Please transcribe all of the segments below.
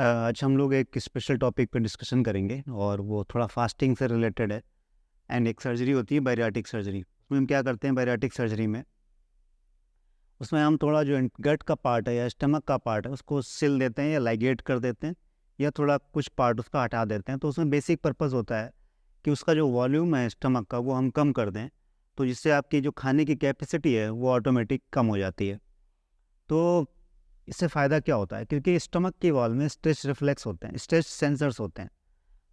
आज हम लोग एक स्पेशल टॉपिक पे डिस्कशन करेंगे और वो थोड़ा फास्टिंग से रिलेटेड है। एंड एक सर्जरी होती है बैरियाटिक सर्जरी। उसमें हम क्या करते हैं बैरियाटिक सर्जरी में, उसमें हम थोड़ा जो गट का पार्ट है या स्टमक का पार्ट है उसको सिल देते हैं या लाइगेट कर देते हैं या थोड़ा कुछ पार्ट उसका हटा देते हैं। तो उसमें बेसिक पर्पस होता है कि उसका जो वॉल्यूम है स्टमक का वो हम कम कर दें, तो जिससे आपकी जो खाने की कैपेसिटी है वो ऑटोमेटिक कम हो जाती है। तो इससे फ़ायदा क्या होता है, क्योंकि स्टमक की वॉल में स्ट्रेच रिफ्लेक्स होते हैं, स्ट्रेच सेंसर्स होते हैं।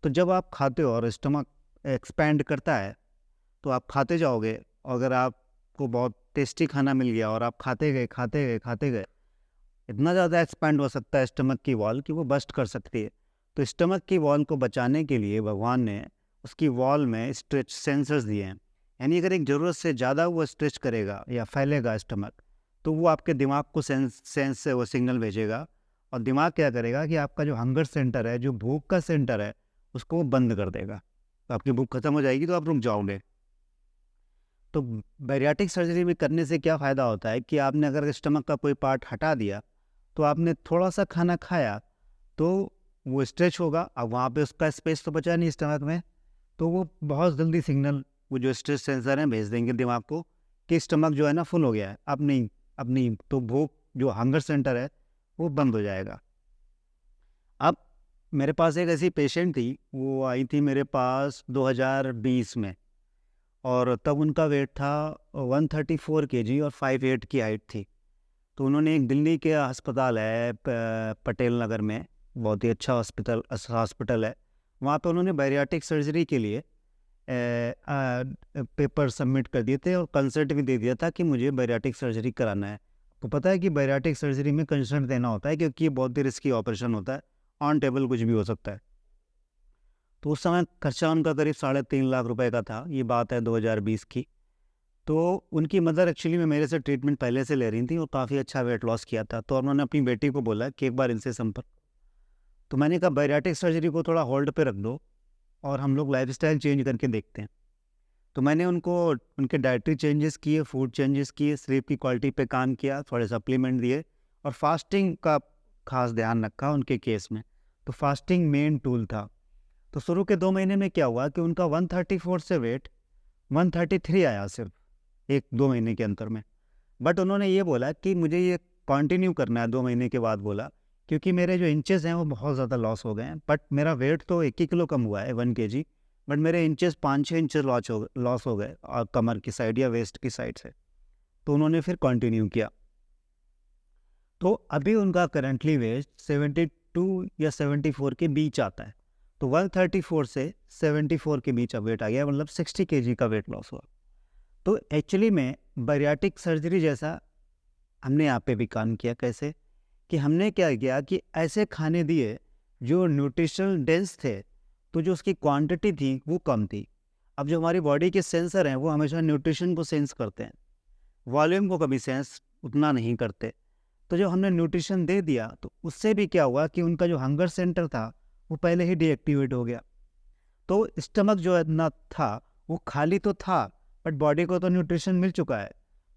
तो जब आप खाते हो और स्टमक एक्सपैंड करता है तो आप खाते जाओगे। अगर आपको बहुत टेस्टी खाना मिल गया और आप खाते गए खाते गए खाते गए, इतना ज़्यादा एक्सपैंड हो सकता है स्टमक की वॉल कि वो बस्ट कर सकती है। तो स्टमक की वॉल को बचाने के लिए भगवान ने उसकी वॉल में स्ट्रेच सेंसर्स दिए हैं। यानी अगर एक ज़रूरत से ज़्यादा वो स्ट्रेच करेगा या फैलेगा स्टमक, तो वो आपके दिमाग को सेंस से वो सिग्नल भेजेगा। और दिमाग क्या करेगा कि आपका जो हंगर सेंटर है, जो भूख का सेंटर है, उसको वो बंद कर देगा। तो आपकी भूख खत्म हो जाएगी तो आप रुक जाओगे। तो बैरियाटिक सर्जरी में करने से क्या फ़ायदा होता है कि आपने अगर स्टमक का कोई पार्ट हटा दिया, तो आपने थोड़ा सा खाना खाया तो वो स्ट्रेच होगा। अब वहाँ पे उसका स्पेस तो बचा नहीं स्टमक में, तो वो बहुत जल्दी सिग्नल वो जो स्ट्रेच सेंसर हैं भेज देंगे दिमाग को कि स्टमक जो है ना फुल हो गया है, अब नहीं तो भूख जो हंगर सेंटर है वो बंद हो जाएगा। अब मेरे पास एक ऐसी पेशेंट थी, वो आई थी मेरे पास 2020 में, और तब उनका वेट था 134 केजी और 5'8" की हाइट थी। तो उन्होंने एक दिल्ली के अस्पताल है पटेल नगर में, बहुत ही अच्छा हॉस्पिटल है, वहाँ पे उन्होंने बैरियाटिक सर्जरी के लिए पेपर सबमिट कर दिए थे और कंसर्ट भी दे दिया था कि मुझे बैरियाटिक सर्जरी कराना है। तो पता है कि बैरियाटिक सर्जरी में कंसर्ट देना होता है क्योंकि ये बहुत ही रिस्की ऑपरेशन होता है, ऑन टेबल कुछ भी हो सकता है। तो उस समय खर्चा उनका करीब 3.5 लाख रुपए का था। ये बात है 2020 की। तो उनकी मदर एक्चुअली में मेरे से ट्रीटमेंट पहले से ले रही थी और काफ़ी अच्छा वेट लॉस किया था। तो उन्होंने अपनी बेटी को बोला कि एक बार इनसे संपर्क। तो मैंने कहा बैरियाटिक सर्जरी को थोड़ा होल्ड पे रख दो और हम लोग लाइफस्टाइल चेंज करके देखते हैं। तो मैंने उनको उनके डाइटरी चेंजेस किए, फूड चेंजेस किए, स्लीप की क्वालिटी पे काम किया, थोड़े सप्लीमेंट दिए और फास्टिंग का खास ध्यान रखा उनके केस में। तो फास्टिंग मेन टूल था। तो शुरू के 2 महीने में क्या हुआ कि उनका 134 से वेट 133 आया सिर्फ 1-2 महीने के अंतर में। बट उन्होंने ये बोला कि मुझे ये कंटिन्यू करना है 2 महीने के बाद बोला, क्योंकि मेरे जो इंचेस हैं वो बहुत ज़्यादा लॉस हो गए हैं। बट मेरा वेट तो 1 ही किलो कम हुआ है 1 केजी, बट मेरे इंचेस 5-6 इंचेस लॉस हो गए और कमर की साइड या वेस्ट की साइड से। तो उन्होंने फिर कंटिन्यू किया। तो अभी उनका करंटली वेट 72 या 74 के बीच आता है। तो 134 से 74 के बीच अब वेट आ गया, मतलब 60 केजी का वेट लॉस हुआ। तो एक्चुअली में बैरियाटिक सर्जरी जैसा हमने यहाँ पे भी काम किया। कैसे कि हमने क्या किया कि ऐसे खाने दिए जो न्यूट्रिशनल डेंस थे, तो जो उसकी क्वांटिटी थी वो कम थी। अब जो हमारी बॉडी के सेंसर हैं वो हमेशा न्यूट्रिशन को सेंस करते हैं, वॉल्यूम को कभी सेंस उतना नहीं करते। तो जो हमने न्यूट्रिशन दे दिया तो उससे भी क्या हुआ कि उनका जो हंगर सेंटर था वो पहले ही डीएक्टिवेट हो गया। तो स्टमक जो इतना था वो खाली तो था, बट बॉडी को तो न्यूट्रिशन मिल चुका है।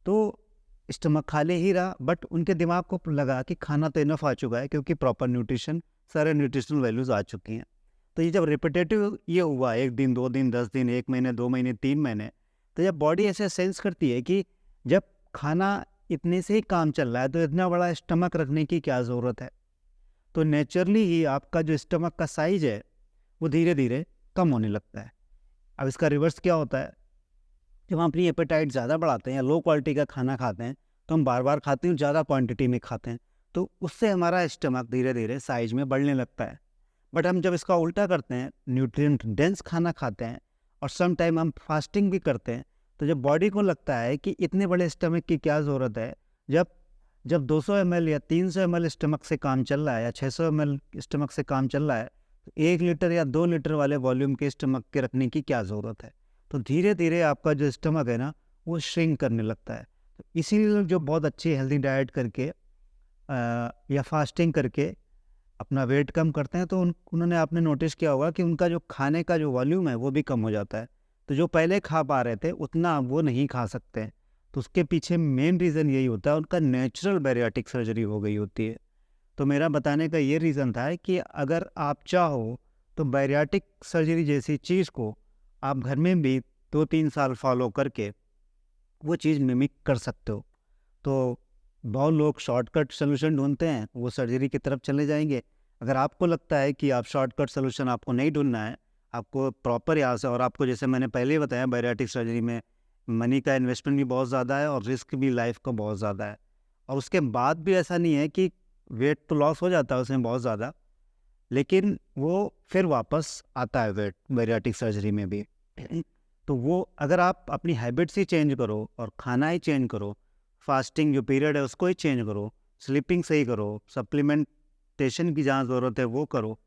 तो स्टमक खाली ही रहा, बट उनके दिमाग को लगा कि खाना तो इनफ आ चुका है क्योंकि प्रॉपर न्यूट्रिशन, सारे न्यूट्रिशनल वैल्यूज़ आ चुकी हैं। तो ये जब रिपीटेटिव ये हुआ 1 दिन 2 दिन 10 दिन 1 महीने 2 महीने 3 महीने, तो जब बॉडी ऐसे सेंस करती है कि जब खाना इतने से ही काम चल रहा है तो इतना बड़ा स्टमक रखने की क्या ज़रूरत है, तो नेचुरली ही आपका जो स्टमक का साइज है वो धीरे धीरे कम होने लगता है। अब इसका रिवर्स क्या होता है, जब हम अपनी एपेटाइट ज़्यादा बढ़ाते हैं या लो क्वालिटी का खाना खाते हैं तो हम बार बार खाते हैं, ज़्यादा क्वांटिटी में खाते हैं, तो उससे हमारा स्टमक धीरे धीरे साइज में बढ़ने लगता है। बट हम जब इसका उल्टा करते हैं, न्यूट्रिएंट डेंस खाना खाते हैं और सम टाइम हम फास्टिंग भी करते हैं, तो जब बॉडी को लगता है कि इतने बड़े स्टमक की क्या ज़रूरत है, जब जब 200 ml या 300 ml स्टमक से काम चल रहा है या 600 ml स्टमक से काम चल रहा है, तो 1 लीटर या 2 लीटर वाले वॉल्यूम के स्टमक के रखने की क्या ज़रूरत है। तो धीरे धीरे आपका जो स्टमक है ना वो श्रिंक करने लगता है। तो इसीलिए लोग जो बहुत अच्छी हेल्दी डाइट करके या फास्टिंग करके अपना वेट कम करते हैं, तो उन्होंने आपने नोटिस किया होगा कि उनका जो खाने का जो वॉल्यूम है वो भी कम हो जाता है। तो जो पहले खा पा रहे थे उतना अब वो नहीं खा सकते हैं। तो उसके पीछे मेन रीज़न यही होता है, उनका नेचुरल बैरियाटिक सर्जरी हो गई होती है। तो मेरा बताने का ये रीज़न था कि अगर आप चाहो तो बैरियाटिक सर्जरी जैसी चीज़ को आप घर में भी 2-3 साल फॉलो करके वो चीज़ मिमिक कर सकते हो। तो बहुत लोग शॉर्टकट सॉल्यूशन ढूँढते हैं, वो सर्जरी की तरफ चले जाएँगे। अगर आपको लगता है कि आप शॉर्टकट सॉल्यूशन आपको नहीं ढूँढना है, आपको प्रॉपर यहाँ से, और आपको जैसे मैंने पहले ही बताया बैरियाटिक सर्जरी में मनी का इन्वेस्टमेंट भी बहुत ज़्यादा है और रिस्क भी लाइफ का बहुत ज़्यादा है। और उसके बाद भी ऐसा नहीं है कि वेट तो लॉस हो जाता है उसमें बहुत ज़्यादा, लेकिन वो फिर वापस आता है वेट बैरियाटिक सर्जरी में भी। तो वो अगर आप अपनी हैबिट्स ही चेंज करो और खाना ही चेंज करो, फास्टिंग जो पीरियड है उसको ही चेंज करो, स्लीपिंग सही करो, सप्लीमेंटेशन की जहाँ ज़रूरत है वो करो,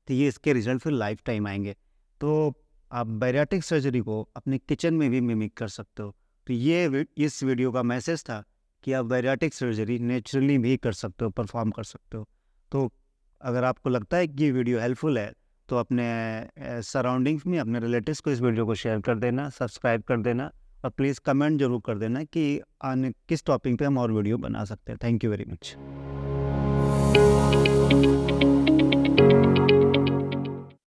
तो ये इसके रिजल्ट फिर लाइफ टाइम आएंगे। तो आप बैरियाटिक सर्जरी को अपने किचन में भी मिमिक कर सकते हो। तो ये इस वीडियो का मैसेज था कि आप बैरियाटिक सर्जरी नेचुरली भी कर सकते हो, परफॉर्म कर सकते हो। तो अगर आपको लगता है कि ये वीडियो हेल्पफुल है तो अपने सराउंडिंग्स में अपने रिलेटिव्स को इस वीडियो को शेयर कर देना, सब्सक्राइब कर देना, और प्लीज़ कमेंट जरूर कर देना कि आने किस टॉपिक पे हम और वीडियो बना सकते हैं। Thank you very much.